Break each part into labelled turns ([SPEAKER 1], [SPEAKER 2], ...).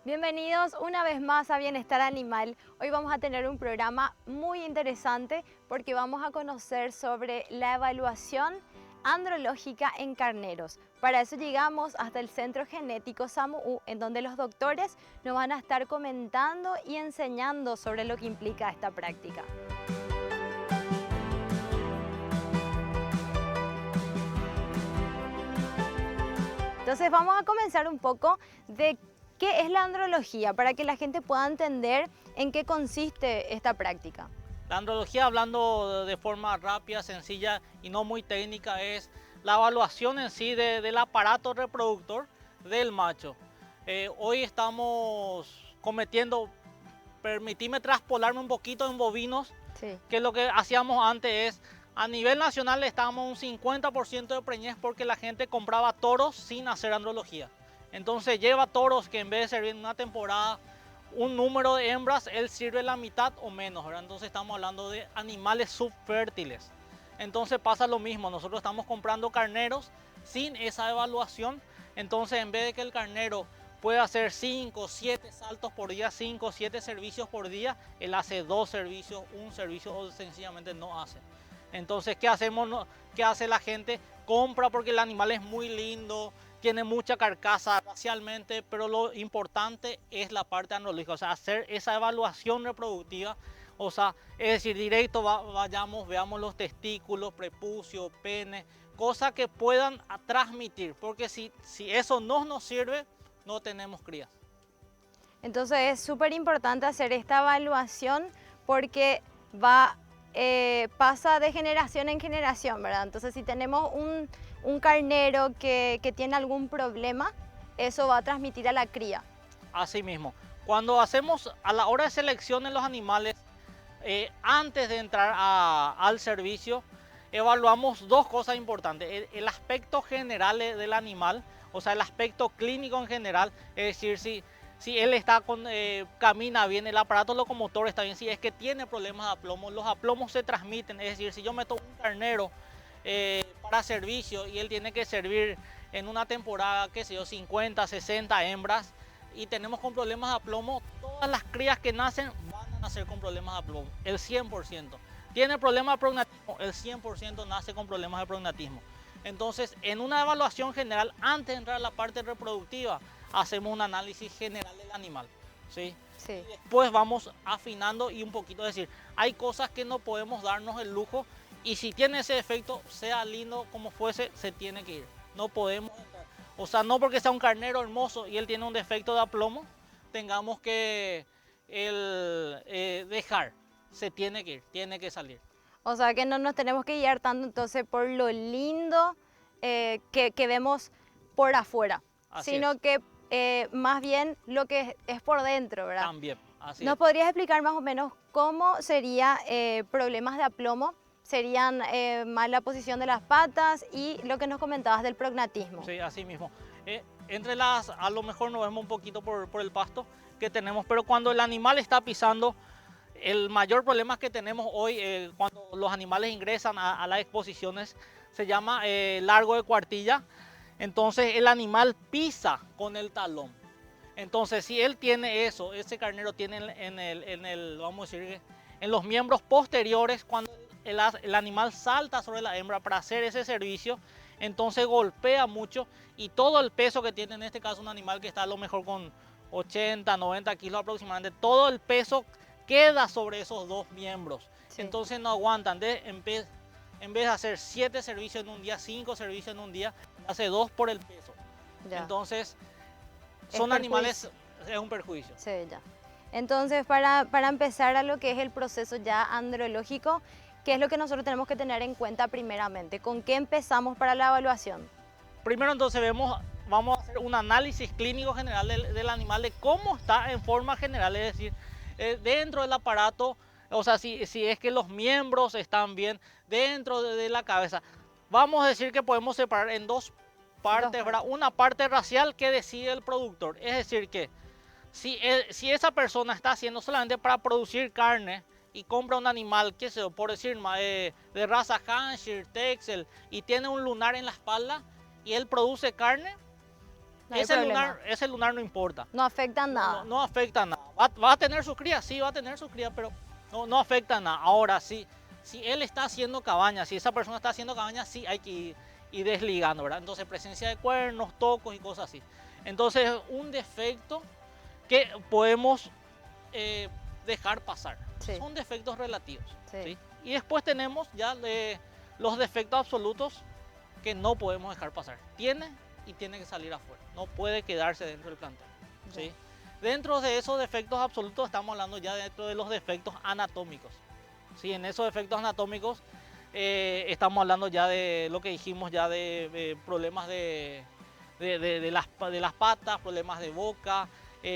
[SPEAKER 1] Bienvenidos una vez más a Bienestar Animal. Hoy vamos a tener un programa muy interesante porque vamos a conocer sobre la evaluación andrológica en carneros. Para eso llegamos hasta el Centro Genético SAMU, en donde los doctores nos van a estar comentando y enseñando sobre lo que implica esta práctica. Entonces vamos a comenzar un poco de qué es la andrología para que la gente pueda entender en qué consiste esta práctica.
[SPEAKER 2] La andrología, hablando de forma rápida, sencilla y no muy técnica, es la evaluación en sí del aparato reproductor del macho. Hoy estamos cometiendo, permitime traspolarme un poquito en bovinos,
[SPEAKER 1] Sí.
[SPEAKER 2] que lo que hacíamos antes es, a nivel nacional estábamos un 50% de preñez porque la gente compraba toros sin hacer andrología. Entonces lleva toros que en vez de servir en una temporada un número de hembras, él sirve la mitad o menos, ¿verdad? Entonces estamos hablando de animales subfértiles. Entonces pasa lo mismo, nosotros estamos comprando carneros sin esa evaluación. Entonces en vez de que el carnero puede hacer 5, 7 saltos por día, 5, 7 servicios por día, él hace 2 servicios, un servicio o sencillamente no hace. Entonces, ¿qué hacemos? ¿Qué hace la gente? Compra porque el animal es muy lindo, tiene mucha carcasa racialmente, pero lo importante es la parte andrológica, o sea, hacer esa evaluación reproductiva, o sea, es decir, directo vayamos, veamos los testículos, prepucio, pene, cosas que puedan transmitir, porque si eso no nos sirve, no tenemos crías.
[SPEAKER 1] Entonces es súper importante hacer esta evaluación porque pasa de generación en generación, ¿verdad? Entonces si tenemos un carnero que tiene algún problema, eso va a transmitir a la cría.
[SPEAKER 2] Así mismo, cuando hacemos a la hora de selección en los animales, antes de entrar al servicio, evaluamos dos cosas importantes. El aspecto general del animal, o sea, el aspecto clínico en general, es decir, si él camina bien, el aparato locomotor está bien, si es que tiene problemas de aplomo, los aplomos se transmiten, es decir, si yo meto un carnero para servicio y él tiene que servir en una temporada, qué sé yo, 50, 60 hembras, y tenemos con problemas de aplomo, todas las crías que nacen van a nacer con problemas de aplomo, el 100%. Tiene problemas de prognatismo, el 100% nace con problemas de prognatismo. Entonces, en una evaluación general, antes de entrar a la parte reproductiva, hacemos un análisis general del animal, ¿sí?
[SPEAKER 1] Sí.
[SPEAKER 2] Y después vamos afinando y un poquito decir, hay cosas que no podemos darnos el lujo y si tiene ese efecto, sea lindo como fuese, se tiene que ir. No podemos entrar. O sea, no porque sea un carnero hermoso y él tiene un defecto de aplomo, tengamos que dejar. Se tiene que ir, tiene que salir.
[SPEAKER 1] O sea que no nos tenemos que guiar tanto entonces por lo lindo que vemos por afuera,
[SPEAKER 2] Así
[SPEAKER 1] sino
[SPEAKER 2] es.
[SPEAKER 1] que más bien lo que es por dentro, ¿verdad?
[SPEAKER 2] También, así
[SPEAKER 1] ¿Nos
[SPEAKER 2] es.
[SPEAKER 1] podrías explicar más o menos cómo sería problemas de aplomo? Serían mala posición de las patas y lo que nos comentabas del prognatismo.
[SPEAKER 2] Sí, así mismo. A lo mejor nos vemos un poquito por el pasto que tenemos, pero cuando el animal está pisando, el mayor problema que tenemos hoy cuando los animales ingresan a las exposiciones se llama largo de cuartilla. Entonces el animal pisa con el talón. Entonces si él tiene eso, ese carnero tiene vamos a decir, en los miembros posteriores, cuando el animal salta sobre la hembra para hacer ese servicio, entonces golpea mucho y todo el peso que tiene, en este caso un animal que está a lo mejor con 80, 90 kilos aproximadamente, todo el peso queda sobre esos dos miembros.
[SPEAKER 1] Sí.
[SPEAKER 2] Entonces no aguantan. En vez de hacer 7 servicios en un día, 5 servicios en un día, hace 2 por el peso.
[SPEAKER 1] Ya.
[SPEAKER 2] Entonces
[SPEAKER 1] Es
[SPEAKER 2] son animales,
[SPEAKER 1] perjuicio.
[SPEAKER 2] es un perjuicio.
[SPEAKER 1] Sí, ya. Entonces, para empezar a lo que es el proceso ya andrológico, ¿qué es lo que nosotros tenemos que tener en cuenta primeramente? ¿Con qué empezamos para la evaluación?
[SPEAKER 2] Primero entonces vamos a hacer un análisis clínico general del animal, de cómo está en forma general, es decir, dentro del aparato, o sea, si es que los miembros están bien dentro de la cabeza. Vamos a decir que podemos separar en dos partes, ¿verdad? Una parte racial que decide el productor, es decir que si esa persona está haciendo solamente para producir carne y compra un animal, qué sé yo, por decir, de raza Hampshire, Texel, y tiene un lunar en la espalda y él produce carne,
[SPEAKER 1] No hay problema.
[SPEAKER 2] ese lunar no importa.
[SPEAKER 1] No afecta nada.
[SPEAKER 2] No afecta nada. Va a tener sus crías, sí, va a tener sus crías, pero no afecta nada. Ahora sí, si él está haciendo cabaña, si esa persona está haciendo cabaña, sí hay que ir desligando, ¿verdad? Entonces presencia de cuernos, tocos y cosas así. Entonces un defecto que podemos dejar pasar.
[SPEAKER 1] Sí.
[SPEAKER 2] Son defectos relativos.
[SPEAKER 1] Sí.
[SPEAKER 2] ¿Sí? Y después tenemos ya los defectos absolutos que no podemos dejar pasar. Tiene que salir afuera. No puede quedarse dentro del plantel. ¿Sí? Dentro de esos defectos absolutos estamos hablando ya dentro de los defectos anatómicos. ¿Sí? En esos defectos anatómicos estamos hablando ya de lo que dijimos ya de problemas de las patas, problemas de boca,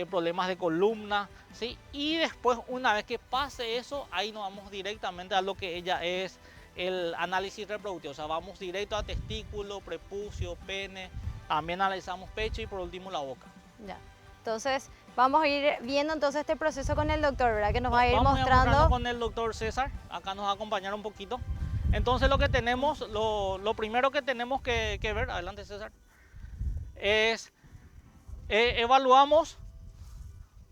[SPEAKER 2] problemas de columna, ¿sí? Y después, una vez que pase eso, ahí nos vamos directamente a lo que ella es el análisis reproductivo. O sea, vamos directo a testículo, prepucio, pene, también analizamos pecho y por último la boca.
[SPEAKER 1] Ya. Entonces, vamos a ir viendo entonces este proceso con el doctor, ¿verdad? Que nos va a ir
[SPEAKER 2] vamos
[SPEAKER 1] mostrando.
[SPEAKER 2] Con el doctor César, acá nos va a acompañar un poquito. Entonces lo que tenemos, lo primero que tenemos que ver, adelante César, es evaluamos,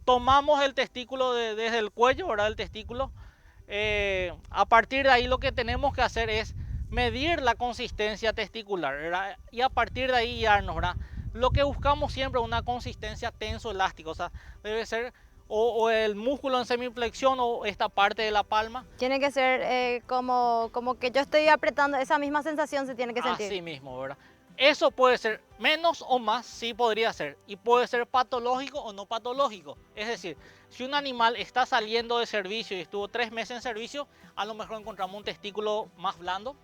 [SPEAKER 2] tomamos el testículo desde el cuello, ¿verdad? El testículo. A partir de ahí lo que tenemos que hacer es medir la consistencia testicular, ¿verdad? Y a partir de ahí guiarnos, ¿verdad? Lo que buscamos siempre es una consistencia tenso-elástica, o sea, debe ser o el músculo en semiflexión o esta parte de la palma.
[SPEAKER 1] Tiene que ser como que yo estoy apretando, esa misma sensación se tiene que sentir.
[SPEAKER 2] Así mismo, ¿verdad? Eso puede ser menos o más, sí podría ser. Y puede ser patológico o no patológico. Es decir, si un animal está saliendo de servicio y estuvo 3 meses en servicio, a lo mejor encontramos un testículo más blando,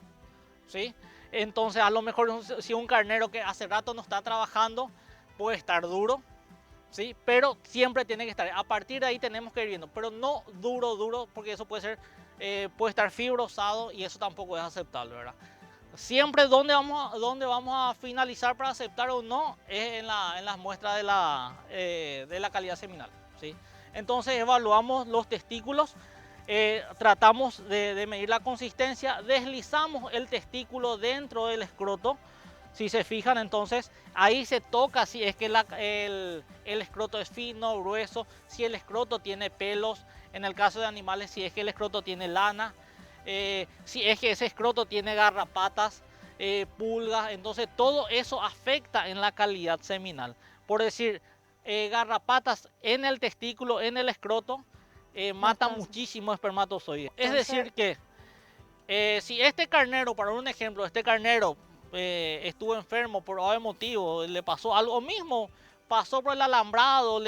[SPEAKER 2] ¿sí? Entonces, a lo mejor si un carnero que hace rato no está trabajando, puede estar duro, ¿sí? Pero siempre tiene que estar. A partir de ahí tenemos que ir viendo, pero no duro, porque eso puede estar fibrosado y eso tampoco es aceptable, ¿verdad? Siempre donde vamos a finalizar para aceptar o no es en las muestras de la calidad seminal, ¿sí? Entonces evaluamos los testículos, tratamos de medir la consistencia, deslizamos el testículo dentro del escroto. Si se fijan, entonces ahí se toca si es que el escroto es fino, grueso, si el escroto tiene pelos, en el caso de animales si es que el escroto tiene lana. Si es que ese escroto tiene garrapatas, pulgas, entonces todo eso afecta en la calidad seminal. Por decir, garrapatas en el testículo, en el escroto, matan muchísimo espermatozoides. Es decir que si este carnero, para un ejemplo, este carnero estuvo enfermo por algún motivo, le pasó algo mismo, pasó por el alambrado,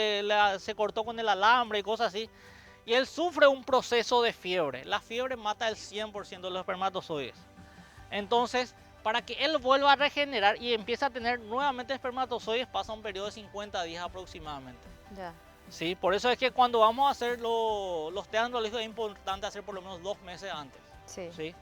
[SPEAKER 2] se cortó con el alambre y cosas así, y él sufre un proceso de fiebre. La fiebre mata el 100% de los espermatozoides. Entonces, para que él vuelva a regenerar y empiece a tener nuevamente espermatozoides, pasa un periodo de 50 días aproximadamente.
[SPEAKER 1] Ya.
[SPEAKER 2] Sí, por eso es que cuando vamos a hacer los test andrológicos es importante hacer por lo menos 2 meses antes.
[SPEAKER 1] Sí.
[SPEAKER 2] ¿Sí?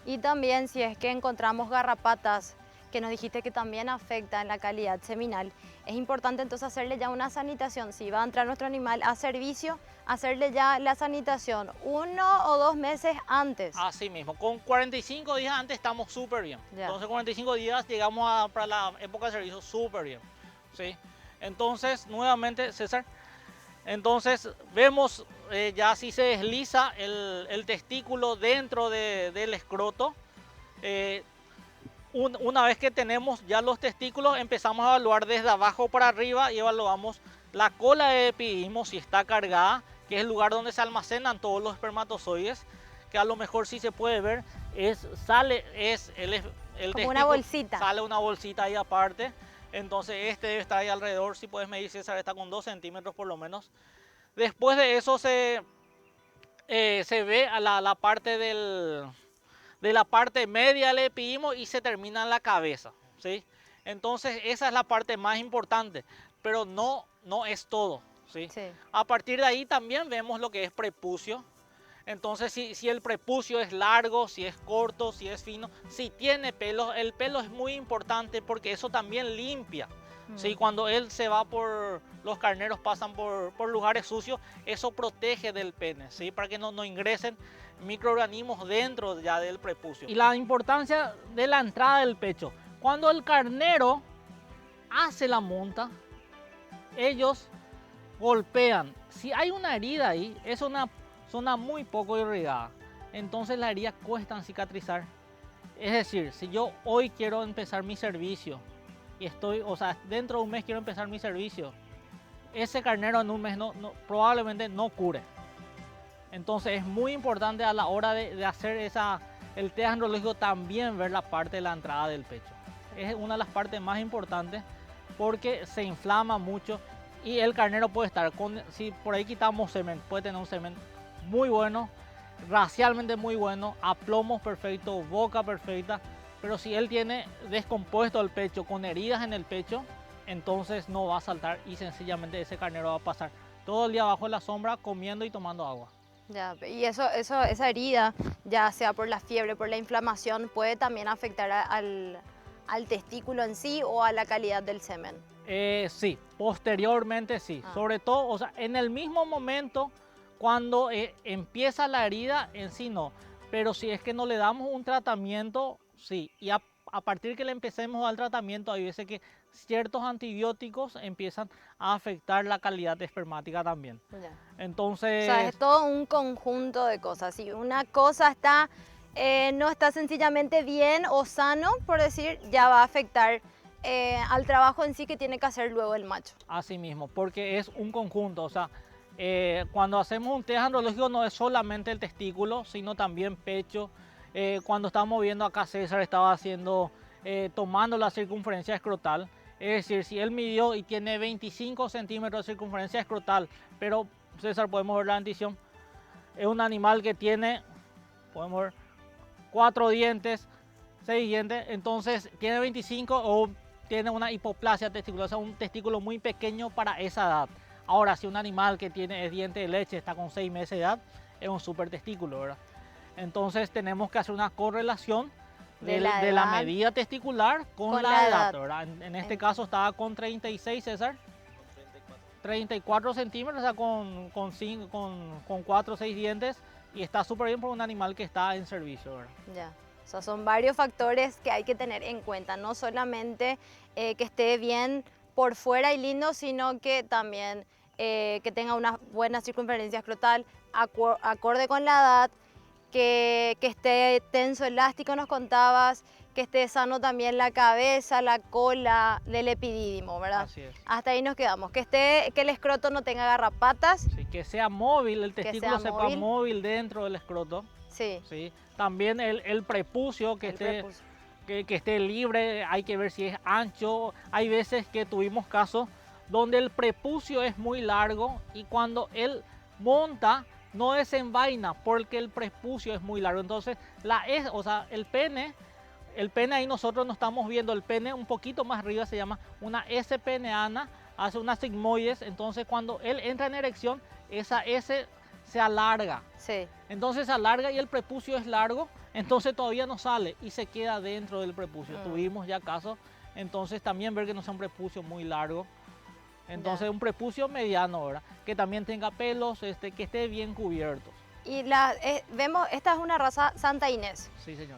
[SPEAKER 1] Y también si es que encontramos garrapatas, que nos dijiste que también afecta en la calidad seminal, es importante entonces hacerle ya una sanitación. Si va a entrar nuestro animal a servicio, hacerle ya la sanitación 1 o 2 meses antes.
[SPEAKER 2] Así mismo, con 45 días antes estamos súper bien.
[SPEAKER 1] Ya.
[SPEAKER 2] Entonces 45 días llegamos para la época de servicio súper bien. ¿Sí? Entonces, nuevamente, César, entonces vemos ya si se desliza el testículo dentro del escroto. Una vez que tenemos ya los testículos, empezamos a evaluar desde abajo para arriba y evaluamos la cola de epididimo si está cargada, que es el lugar donde se almacenan todos los espermatozoides, que a lo mejor sí se puede ver, el
[SPEAKER 1] como una bolsita.
[SPEAKER 2] Sale una bolsita ahí aparte. Entonces este debe estar ahí alrededor, si puedes medir, César, está con 2 centímetros por lo menos. Después de eso se ve a la parte de la parte media del epididimo y se termina en la cabeza, ¿sí? Entonces esa es la parte más importante, pero no es todo, ¿sí?
[SPEAKER 1] Sí.
[SPEAKER 2] A partir de ahí también vemos lo que es prepucio. Entonces si el prepucio es largo, si es corto, si es fino, si tiene pelos, el pelo es muy importante porque eso también limpia. ¿Sí? Cuando él se va los carneros pasan por lugares sucios, eso protege del pene, ¿sí? Para que no ingresen microorganismos dentro ya del prepucio. Y la importancia de la entrada del pecho. Cuando el carnero hace la monta, ellos golpean. Si hay una herida ahí, es una zona muy poco irrigada, entonces la herida cuesta cicatrizar. Es decir, si yo hoy quiero empezar mi servicio y dentro de un mes quiero empezar mi servicio, ese carnero en un mes probablemente no cure. Entonces es muy importante a la hora de hacer el test andrológico también ver la parte de la entrada del pecho. Es una de las partes más importantes porque se inflama mucho y el carnero puede estar, si por ahí quitamos semen, puede tener un semen muy bueno, racialmente muy bueno, aplomos perfectos, boca perfecta, pero si él tiene descompuesto el pecho, con heridas en el pecho, entonces no va a saltar y sencillamente ese carnero va a pasar todo el día bajo la sombra comiendo y tomando agua.
[SPEAKER 1] Ya, y esa herida, ya sea por la fiebre, por la inflamación, puede también afectar al testículo en sí o a la calidad del semen.
[SPEAKER 2] Sí, posteriormente sí. Sobre todo, en el mismo momento cuando empieza la herida en sí no. Pero si es que no le damos un tratamiento, sí. Y a partir que le empecemos a dar tratamiento, hay veces que ciertos antibióticos empiezan a afectar la calidad espermática también.
[SPEAKER 1] Ya.
[SPEAKER 2] Entonces...
[SPEAKER 1] O sea, es todo un conjunto de cosas. Si una cosa no está sencillamente bien o sano, por decir, ya va a afectar al trabajo en sí que tiene que hacer luego el macho.
[SPEAKER 2] Así mismo, porque es un conjunto. Cuando hacemos un test andrológico no es solamente el testículo, sino también pecho. Cuando estábamos viendo acá, César estaba tomando la circunferencia escrotal. Es decir, si él midió y tiene 25 centímetros de circunferencia escrotal, pero César, podemos ver la dentición, es un animal que tiene, podemos ver, 4 dientes, 6 dientes, entonces tiene 25 o tiene una hipoplasia testicular, o sea, un testículo muy pequeño para esa edad. Ahora, si un animal que es diente de leche, está con 6 meses de edad, es un super testículo, ¿verdad? Entonces tenemos que hacer una correlación de la medida testicular con la edad, ¿verdad? En este caso estaba con 36, César. 34 centímetros, o sea, con 4 o 6 dientes, y está súper bien por un animal que está en servicio, ¿verdad?
[SPEAKER 1] Ya. O sea, son varios factores que hay que tener en cuenta, no solamente que esté bien por fuera y lindo, sino que también que tenga una buena circunferencia escrotal, acorde con la edad, que esté tenso, elástico, nos contabas, que esté sano también la cabeza, la cola del epidídimo, ¿verdad?
[SPEAKER 2] Así es.
[SPEAKER 1] Hasta ahí nos quedamos. Que el escroto no tenga garrapatas.
[SPEAKER 2] Sí, que sea móvil, el testículo sepa móvil dentro del escroto.
[SPEAKER 1] Sí.
[SPEAKER 2] Sí. También el prepucio, que esté libre, hay que ver si es ancho. Hay veces que tuvimos casos donde el prepucio es muy largo y cuando él monta no desenvaina porque el prepucio es muy largo. Entonces, el pene ahí nosotros no estamos viendo, el pene un poquito más arriba se llama una S peneana, hace una sigmoides, entonces cuando él entra en erección, esa S se alarga.
[SPEAKER 1] Sí.
[SPEAKER 2] Entonces se alarga y el prepucio es largo, entonces todavía no sale y se queda dentro del prepucio. Tuvimos ya casos, entonces también ver que no sea un prepucio muy largo. Entonces un prepucio mediano, ¿verdad? Que también tenga pelos, que esté bien cubierto.
[SPEAKER 1] Y vemos, esta es una raza Santa Inés.
[SPEAKER 2] Sí, señor.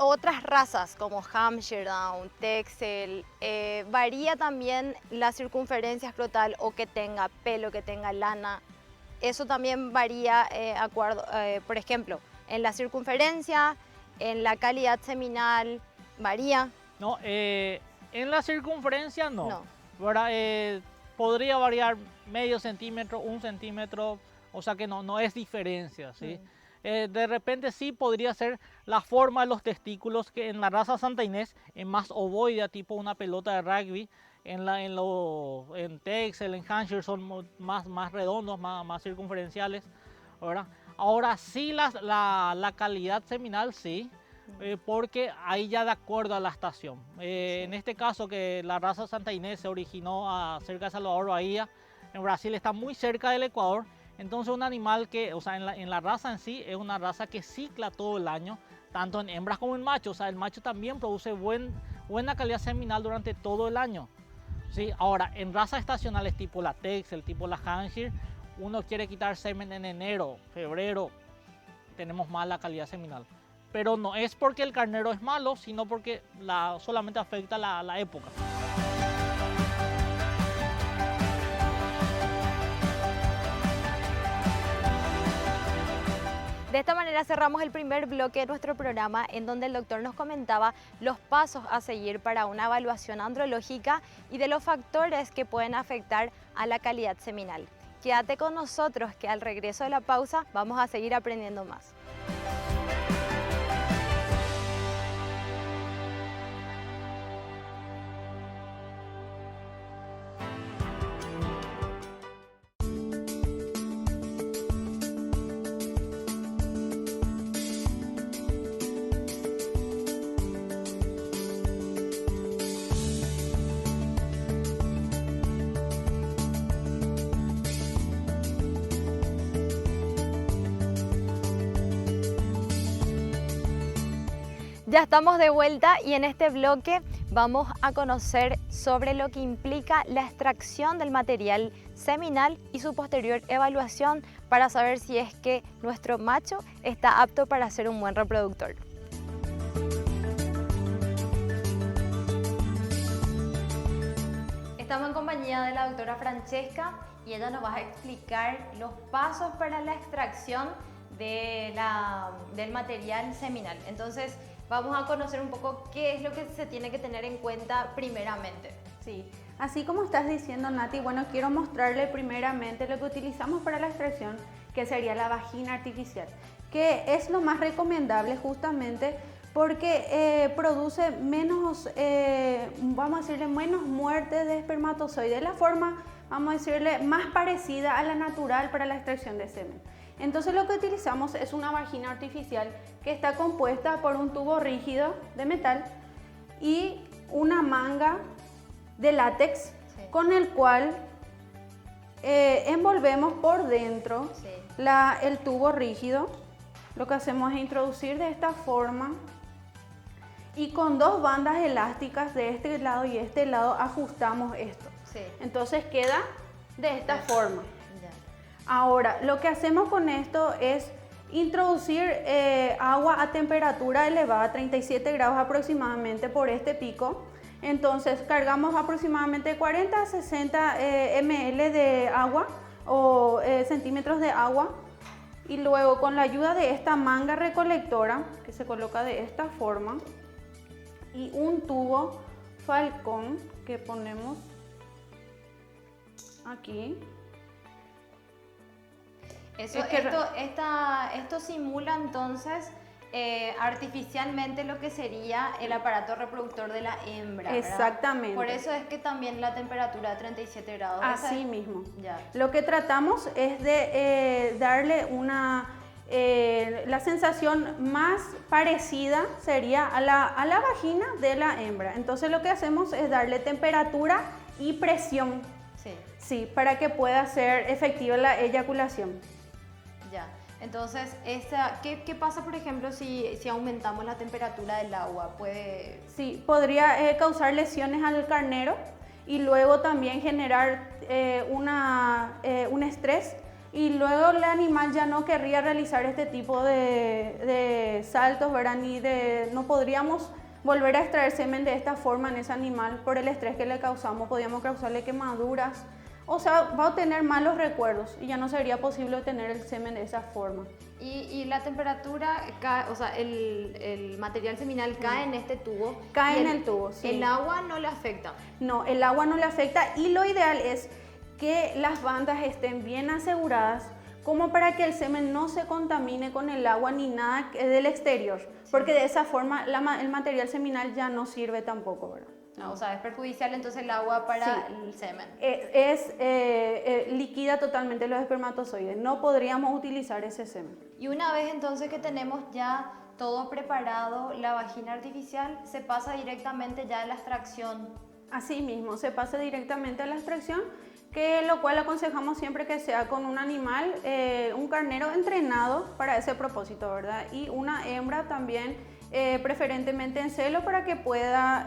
[SPEAKER 1] Otras razas como Hampshire Down, Texel, varía también la circunferencia escrotal o que tenga pelo, que tenga lana. Eso también varía, por ejemplo, en la circunferencia, en la calidad seminal, varía.
[SPEAKER 2] No, en la circunferencia no.
[SPEAKER 1] ¿Verdad?
[SPEAKER 2] Podría variar medio centímetro, 1 centímetro, o sea que no es diferencia, ¿sí? De repente sí podría ser la forma de los testículos, que en la raza Santa Inés es más ovoidea, tipo una pelota de rugby. En Texel, en Hampshire son más redondos, más circunferenciales, ¿verdad? Ahora sí la calidad seminal sí, porque ahí ya de acuerdo a la estación. En este caso que la raza Santa Inés se originó cerca de Salvador Bahía, en Brasil está muy cerca del Ecuador. Entonces un animal que, en la raza en sí, es una raza que cicla todo el año, tanto en hembras como en machos. O sea, el macho también produce buena calidad seminal durante todo el año. ¿Sí? Ahora, en razas estacionales tipo la Texel, tipo la Hampshire, uno quiere quitar semen en enero, febrero, tenemos mala calidad seminal. Pero no es porque el carnero es malo, sino porque solamente afecta la época.
[SPEAKER 1] De esta manera cerramos el primer bloque de nuestro programa en donde el doctor nos comentaba los pasos a seguir para una evaluación andrológica y de los factores que pueden afectar a la calidad seminal. Quédate con nosotros que al regreso de la pausa vamos a seguir aprendiendo más. Ya estamos de vuelta y en este bloque vamos a conocer sobre lo que implica la extracción del material seminal y su posterior evaluación para saber si es que nuestro macho está apto para ser un buen reproductor. Estamos en compañía de la doctora Francesca y ella nos va a explicar los pasos para la extracción del material seminal. Entonces, vamos a conocer un poco qué es lo que se tiene que tener en cuenta primeramente.
[SPEAKER 3] Sí, así como estás diciendo, Nati, bueno, quiero mostrarle primeramente lo que utilizamos para la extracción, que sería la vagina artificial, que es lo más recomendable justamente porque produce menos, vamos a decirle, menos muertes de espermatozoides, de la forma, vamos a decirle, más parecida a la natural para la extracción de semen. Entonces lo que utilizamos es una vagina artificial que está compuesta por un tubo rígido de metal y una manga de látex, sí, con el cual envolvemos por dentro, sí, el tubo rígido. Lo que hacemos es introducir de esta forma y con dos bandas elásticas de este lado y este lado ajustamos esto. Sí. Entonces queda de esta forma. Ahora, lo que hacemos con esto es introducir agua a temperatura elevada, 37 grados aproximadamente por este pico. Entonces, cargamos aproximadamente 40 a 60 ml de agua o centímetros de agua. Y luego, con la ayuda de esta manga recolectora, que se coloca de esta forma, y un tubo falcón que ponemos aquí.
[SPEAKER 1] Esto simula entonces artificialmente lo que sería el aparato reproductor de la hembra, ¿verdad?
[SPEAKER 3] Exactamente.
[SPEAKER 1] Por eso es que también la temperatura de 37 grados.
[SPEAKER 3] Así mismo.
[SPEAKER 1] Ya.
[SPEAKER 3] Lo que tratamos es de darle la sensación más parecida sería a la vagina de la hembra. Entonces lo que hacemos es darle temperatura y presión. Sí. Sí, para que pueda ser efectiva la eyaculación.
[SPEAKER 1] Ya, entonces, ¿qué pasa, por ejemplo, si aumentamos la temperatura del agua?
[SPEAKER 3] Sí, podría causar lesiones al carnero y luego también generar un estrés y luego el animal ya no querría realizar este tipo de saltos, ¿verdad? No podríamos volver a extraer semen de esta forma en ese animal por el estrés que le causamos, podríamos causarle quemaduras. O sea, va a obtener malos recuerdos y ya no sería posible obtener el semen de esa forma.
[SPEAKER 1] Y la temperatura, o sea, el material seminal cae en este tubo.
[SPEAKER 3] Cae en el tubo, sí.
[SPEAKER 1] ¿El agua no le afecta?
[SPEAKER 3] No, el agua no le afecta y lo ideal es que las bandas estén bien aseguradas como para que el semen no se contamine con el agua ni nada del exterior. Sí. Porque de esa forma el material seminal ya no sirve tampoco, ¿verdad?
[SPEAKER 1] No, o sea, es perjudicial entonces el agua para sí, el semen.
[SPEAKER 3] Liquida totalmente los espermatozoides. No podríamos utilizar ese semen.
[SPEAKER 1] Y una vez entonces que tenemos ya todo preparado, la vagina artificial, se pasa directamente ya a la extracción.
[SPEAKER 3] Así mismo, se pasa directamente a la extracción, que lo cual aconsejamos siempre que sea con un animal, un carnero entrenado para ese propósito, ¿verdad? Y una hembra también. Preferentemente en celo para que pueda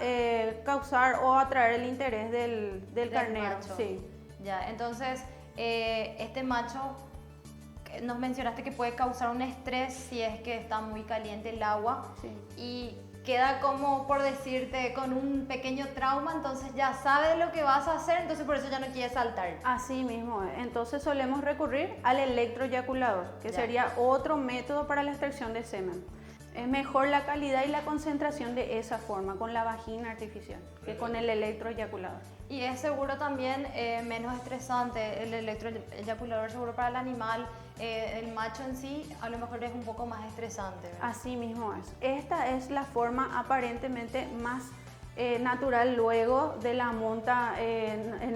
[SPEAKER 3] causar o atraer el interés del carnero.
[SPEAKER 1] Macho. Sí. Ya, entonces este macho, nos mencionaste que puede causar un estrés si es que está muy caliente el agua. Sí. Y queda como, por decirte, con un pequeño trauma, entonces ya sabe lo que vas a hacer, entonces por eso ya no quiere saltar.
[SPEAKER 3] Así mismo, entonces solemos recurrir al electroeyaculador, que
[SPEAKER 1] Ya.
[SPEAKER 3] sería otro método para la extracción de semen. Es mejor la calidad y la concentración de esa forma, con la vagina artificial, que con el electroeyaculador.
[SPEAKER 1] Y es seguro también menos estresante el electroeyaculador, seguro para el animal. El macho en sí a lo mejor es un poco más estresante, ¿verdad?
[SPEAKER 3] Así mismo es. Esta es la forma aparentemente más natural luego de la monta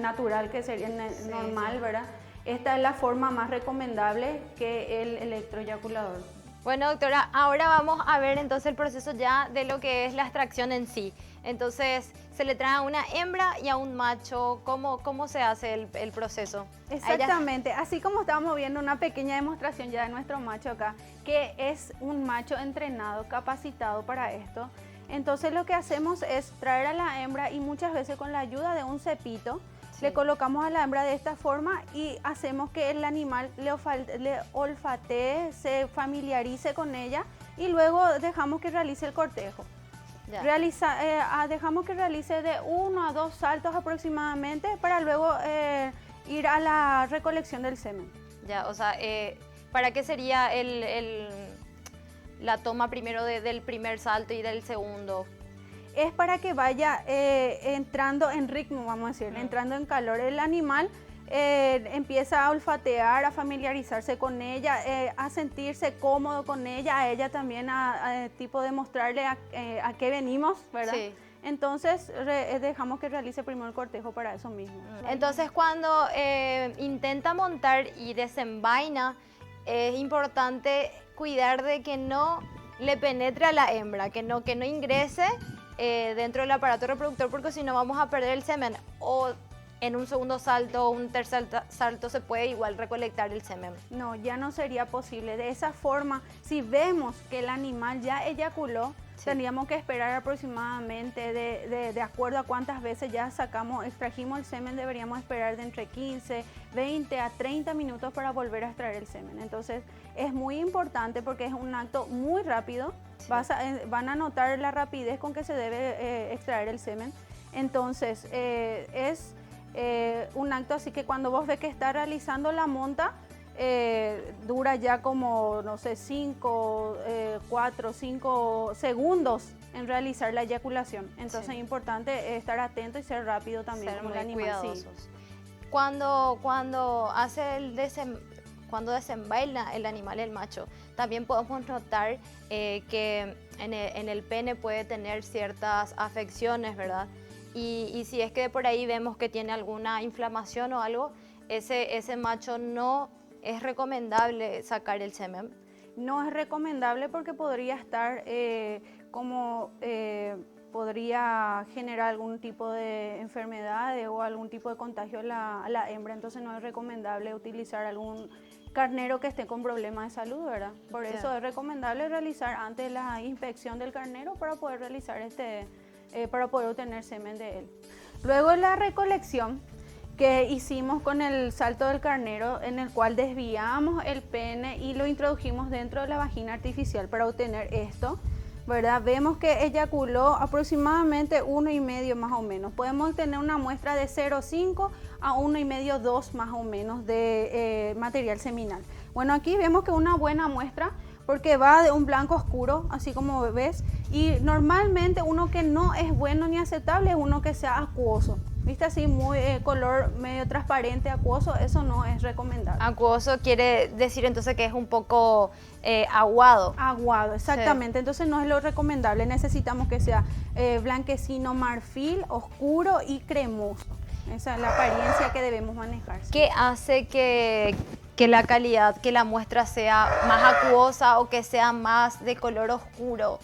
[SPEAKER 3] natural, que sería normal,
[SPEAKER 1] sí.
[SPEAKER 3] ¿verdad? Esta es la forma más recomendable que el electroeyaculador.
[SPEAKER 1] Bueno, doctora, ahora vamos a ver entonces el proceso ya de lo que es la extracción en sí. Entonces, se le trae a una hembra y a un macho. ¿Cómo se hace el proceso?
[SPEAKER 3] Exactamente, así como estábamos viendo una pequeña demostración ya de nuestro macho acá, que es un macho entrenado, capacitado para esto. Entonces lo que hacemos es traer a la hembra y muchas veces con la ayuda de un cepito,
[SPEAKER 1] Sí.
[SPEAKER 3] le colocamos a la hembra de esta forma y hacemos que el animal le olfatee, se familiarice con ella y luego dejamos que realice el cortejo.
[SPEAKER 1] Ya.
[SPEAKER 3] Dejamos que realice de 1 a 2 saltos aproximadamente para luego ir a la recolección del semen.
[SPEAKER 1] Ya, o sea, ¿para qué sería la toma primero del primer salto y del segundo?
[SPEAKER 3] Es para que vaya entrando en ritmo, vamos a decir, entrando en calor. El animal empieza a olfatear, a familiarizarse con ella, a sentirse cómodo con ella, a ella también a tipo de mostrarle a qué venimos, ¿verdad?
[SPEAKER 1] Sí.
[SPEAKER 3] Entonces dejamos que realice primero el cortejo para eso mismo.
[SPEAKER 1] Entonces, cuando intenta montar y desenvaina, es importante cuidar de que no le penetre a la hembra, que no ingrese dentro del aparato reproductor, porque si no vamos a perder el semen. O en un segundo salto o un tercer salto se puede igual recolectar el semen.
[SPEAKER 3] No, ya no sería posible. De esa forma, si vemos que el animal ya eyaculó,
[SPEAKER 1] Sí.
[SPEAKER 3] tendríamos que esperar aproximadamente, de acuerdo a cuántas veces ya extrajimos el semen, deberíamos esperar de entre 15, 20 a 30 minutos para volver a extraer el semen. Entonces, es muy importante porque es un acto muy rápido.
[SPEAKER 1] Sí.
[SPEAKER 3] Van a notar la rapidez con que se debe extraer el semen. Entonces, es un acto así que cuando vos ves que está realizando la monta, dura ya como, no sé, 4 o 5 segundos en realizar la eyaculación. Entonces
[SPEAKER 1] Sí.
[SPEAKER 3] es importante estar atento y ser rápido también
[SPEAKER 1] Ser
[SPEAKER 3] con
[SPEAKER 1] muy
[SPEAKER 3] el animal. Sí.
[SPEAKER 1] cuidadosos. Cuando cuando desenvaina el animal, el macho, también podemos notar que en el pene puede tener ciertas afecciones, ¿verdad? Y si es que por ahí vemos que tiene alguna inflamación o algo, ese macho no es recomendable sacar el semen.
[SPEAKER 3] No es recomendable porque podría estar podría generar algún tipo de enfermedad o algún tipo de contagio a la hembra. Entonces no es recomendable utilizar algún carnero que esté con problemas de salud, ¿verdad? Por eso es recomendable realizar antes la inspección del carnero para poder realizar para poder obtener semen de él. Luego la recolección que hicimos con el salto del carnero, en el cual desviamos el pene y lo introdujimos dentro de la vagina artificial para obtener esto, ¿verdad? Vemos que eyaculó aproximadamente 1,5 más o menos. Podemos tener una muestra de 0,5 a 1,5, 2 más o menos de material seminal. Bueno, aquí vemos que una buena muestra porque va de un blanco oscuro, así como ves, y normalmente uno que no es bueno ni aceptable es uno que sea acuoso. ¿Viste? Así muy color medio transparente, acuoso, eso no es recomendable.
[SPEAKER 1] Acuoso quiere decir entonces que es un poco aguado.
[SPEAKER 3] Aguado, exactamente. Sí. Entonces no es lo recomendable. Necesitamos que sea blanquecino, marfil, oscuro y cremoso. Esa es la apariencia que debemos manejar. ¿Sí?
[SPEAKER 1] ¿Qué hace que la calidad, que la muestra sea más acuosa o que sea más de color oscuro?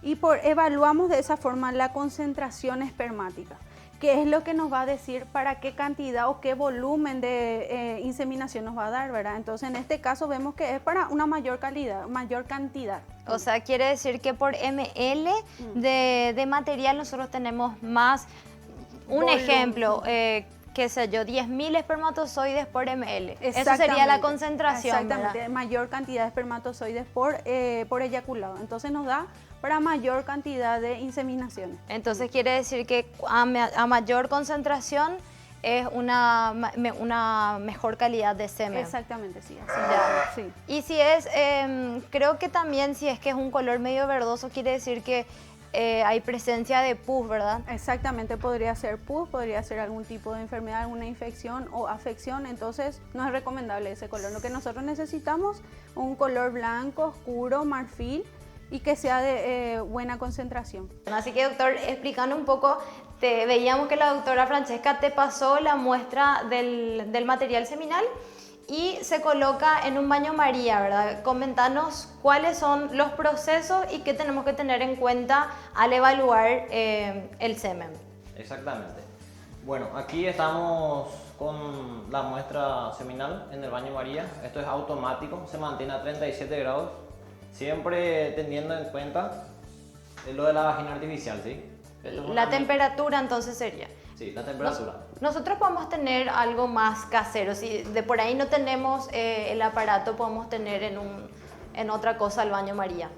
[SPEAKER 3] Y evaluamos de esa forma la concentración espermática, que es lo que nos va a decir para qué cantidad o qué volumen de inseminación nos va a dar, ¿verdad? Entonces, en este caso vemos que es para una mayor cantidad.
[SPEAKER 1] O sea, quiere decir que por ml de material nosotros tenemos más. Un ejemplo, qué sé yo, 10.000 espermatozoides por ml. Eso sería la
[SPEAKER 3] Exactamente,
[SPEAKER 1] concentración,
[SPEAKER 3] exactamente,
[SPEAKER 1] ¿verdad?
[SPEAKER 3] mayor cantidad de espermatozoides por eyaculado. Entonces nos da para mayor cantidad de inseminaciones.
[SPEAKER 1] Entonces quiere decir que a mayor concentración es una mejor calidad de semen.
[SPEAKER 3] Exactamente, sí. Así
[SPEAKER 1] Ya.
[SPEAKER 3] sí.
[SPEAKER 1] Y si es, creo que también si es que es un color medio verdoso, quiere decir que hay presencia de pus, ¿verdad?
[SPEAKER 3] Exactamente, podría ser pus, podría ser algún tipo de enfermedad, alguna infección o afección, entonces no es recomendable ese color. Lo que nosotros necesitamos, un color blanco, oscuro, marfil y que sea de buena concentración.
[SPEAKER 1] Así que doctor, explicando un poco, veíamos que la doctora Francesca te pasó la muestra del material seminal y se coloca en un baño María, ¿verdad? Comentanos cuáles son los procesos y qué tenemos que tener en cuenta al evaluar el semen.
[SPEAKER 4] Exactamente. Bueno, aquí estamos con la muestra seminal en el baño María. Esto es automático, se mantiene a 37 grados, siempre teniendo en cuenta lo de la vagina artificial, ¿sí?
[SPEAKER 1] La temperatura entonces sería.
[SPEAKER 4] Sí, la temperatura.
[SPEAKER 1] Nosotros podemos tener algo más casero, si de por ahí no tenemos el aparato, podemos tener en otra cosa el baño María.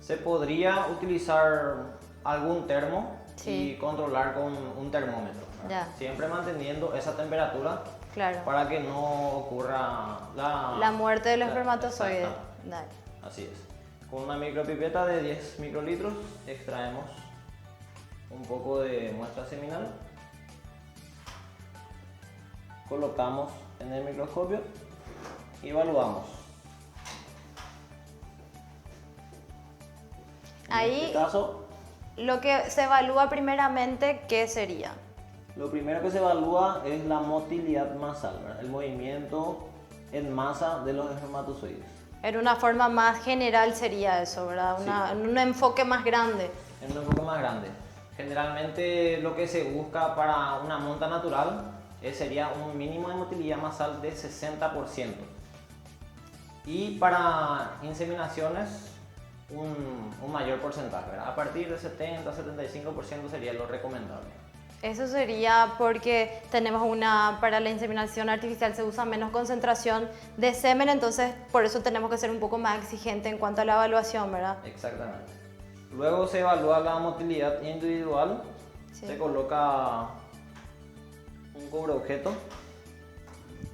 [SPEAKER 4] Se podría utilizar algún termo
[SPEAKER 1] Sí.
[SPEAKER 4] y controlar con un termómetro, ¿verdad?
[SPEAKER 1] Ya.
[SPEAKER 4] Siempre manteniendo esa temperatura
[SPEAKER 1] Claro.
[SPEAKER 4] para que no ocurra
[SPEAKER 1] La muerte de los espermatozoides.
[SPEAKER 4] Exactamente.
[SPEAKER 1] Dale.
[SPEAKER 4] Así es. Con una micropipeta de 10 microlitros extraemos un poco de muestra seminal. Colocamos en el microscopio y evaluamos.
[SPEAKER 1] Ahí-
[SPEAKER 4] En este caso,
[SPEAKER 1] Lo que se evalúa primeramente, ¿qué sería?
[SPEAKER 4] lo primero que se evalúa es la motilidad masal, ¿verdad? El movimiento en masa de los espermatozoides.
[SPEAKER 1] En una forma más general sería eso, ¿verdad?
[SPEAKER 4] Sí.
[SPEAKER 1] Un enfoque más grande.
[SPEAKER 4] En un enfoque más grande. Generalmente lo que se busca para una monta natural sería un mínimo de motilidad masal de 60%. Y para inseminaciones un mayor porcentaje, ¿verdad? A partir de 70-75% sería lo recomendable.
[SPEAKER 1] Eso sería porque para la inseminación artificial se usa menos concentración de semen, entonces por eso tenemos que ser un poco más exigentes en cuanto a la evaluación, ¿verdad?
[SPEAKER 4] Exactamente. Luego se evalúa la motilidad individual,
[SPEAKER 1] Sí.
[SPEAKER 4] se coloca un cubreobjeto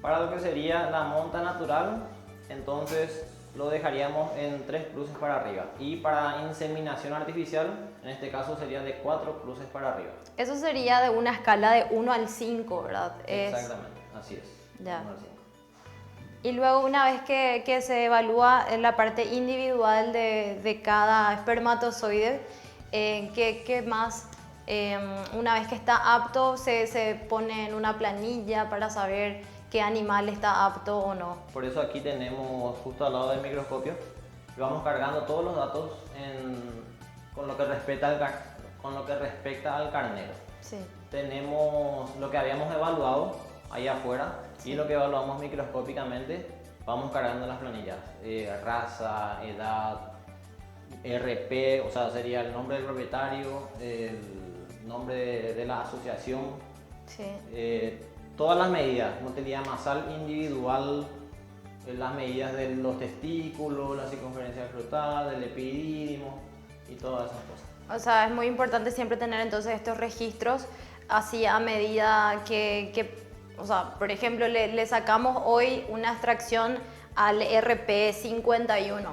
[SPEAKER 4] para lo que sería la monta natural, entonces lo dejaríamos en 3 cruces para arriba, y para inseminación artificial en este caso sería de 4 cruces para arriba.
[SPEAKER 1] Eso sería de una escala de 1 al 5, ¿verdad?
[SPEAKER 4] Exactamente, así es.
[SPEAKER 1] Ya.
[SPEAKER 4] 1 al 5.
[SPEAKER 1] Y luego una vez que se evalúa la parte individual de cada espermatozoide, ¿qué más? Una vez que está apto, se pone en una planilla para saber qué animal está apto o no.
[SPEAKER 4] Por eso aquí tenemos justo al lado del microscopio, y vamos cargando todos los datos con lo que respecta al carnero.
[SPEAKER 1] Sí.
[SPEAKER 4] Tenemos lo que habíamos evaluado ahí afuera,
[SPEAKER 1] Sí.
[SPEAKER 4] y lo que evaluamos microscópicamente, vamos cargando las planillas. Raza, edad, RP, o sea, sería el nombre del propietario, el nombre de la asociación,
[SPEAKER 1] Sí.
[SPEAKER 4] todas las medidas, motilidad masal individual, las medidas de los testículos, la circunferencia escrotal, del epidídimo y todas esas cosas.
[SPEAKER 1] O sea, es muy importante siempre tener entonces estos registros así a medida o sea, por ejemplo, le sacamos hoy una extracción al RP51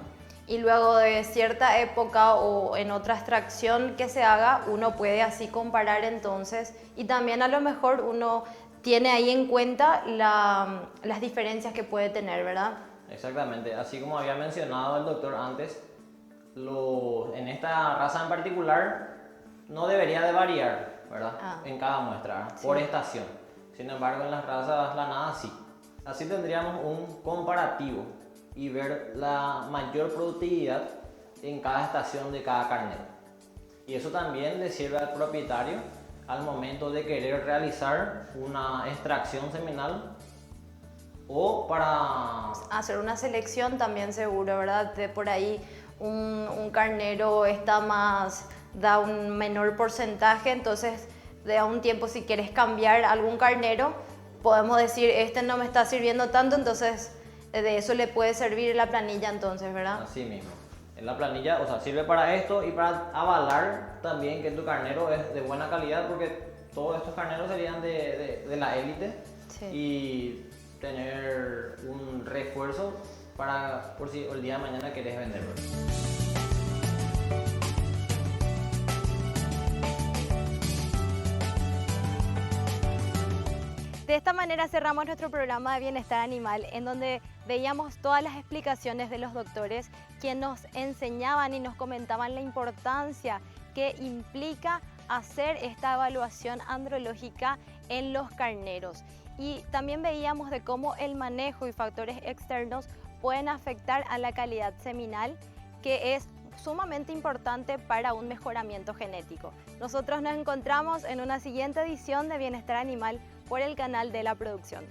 [SPEAKER 1] y luego de cierta época o en otra extracción que se haga, uno puede así comparar entonces, y también a lo mejor uno tiene ahí en cuenta las diferencias que puede tener, ¿verdad?
[SPEAKER 4] Exactamente, así como había mencionado el doctor antes, en esta raza en particular no debería de variar, ¿verdad? En cada muestra,
[SPEAKER 1] Sí.
[SPEAKER 4] por estación. Sin embargo, en las razas lanadas sí. Así tendríamos un comparativo y ver la mayor productividad en cada estación de cada carnero. Y eso también le sirve al propietario al momento de querer realizar una extracción seminal o para
[SPEAKER 1] Hacer una selección también seguro, ¿verdad? De por ahí un carnero da un menor porcentaje, entonces de a un tiempo si quieres cambiar algún carnero, podemos decir, este no me está sirviendo tanto, entonces de eso le puede servir la planilla entonces, ¿verdad?
[SPEAKER 4] Así mismo. En la planilla, o sea, sirve para esto y para avalar también que tu carnero es de buena calidad, porque todos estos carneros serían de la élite.
[SPEAKER 1] Sí.
[SPEAKER 4] Y tener un refuerzo para por si el día de mañana querés venderlo.
[SPEAKER 1] De esta manera cerramos nuestro programa de bienestar animal, en donde veíamos todas las explicaciones de los doctores, quienes nos enseñaban y nos comentaban la importancia que implica hacer esta evaluación andrológica en los carneros. Y también veíamos de cómo el manejo y factores externos pueden afectar a la calidad seminal, que es sumamente importante para un mejoramiento genético. Nosotros nos encontramos en una siguiente edición de Bienestar Animal por el canal de la producción.